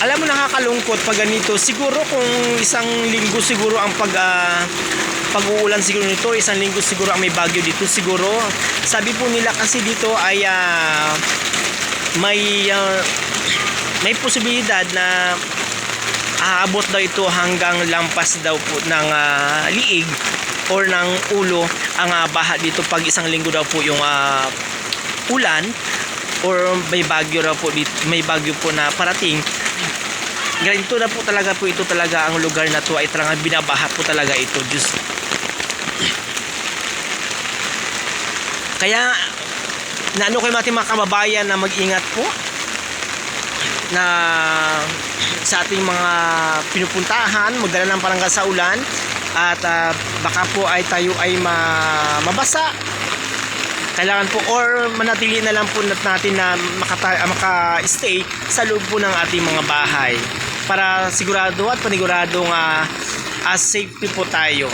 Alam mo, nakakalungkot pag ganito. Siguro kung isang linggo siguro ang pag-uulan siguro nito, isang linggo siguro ang may bagyo dito siguro. Sabi po nila kasi dito ay may posibilidad na aabot daw ito hanggang lampas daw po ng liig or ng ulo ang baha dito pag isang linggo daw po yung ulan or may bagyo daw po dito, may bagyo po na parating. Ganito na po talaga po ito talaga ang lugar na to ay talagang binabaha po talaga ito, Diyos. Kaya naano kayo mga kababayan na mag-ingat po na sa ating mga pinupuntahan, magdala ng palangga sa ulan at baka po ay tayo ay mabasa. Kailangan po or manatili na lang po natin na maka-stay sa loob po ng ating mga bahay para sigurado at paniguradong safety po tayo.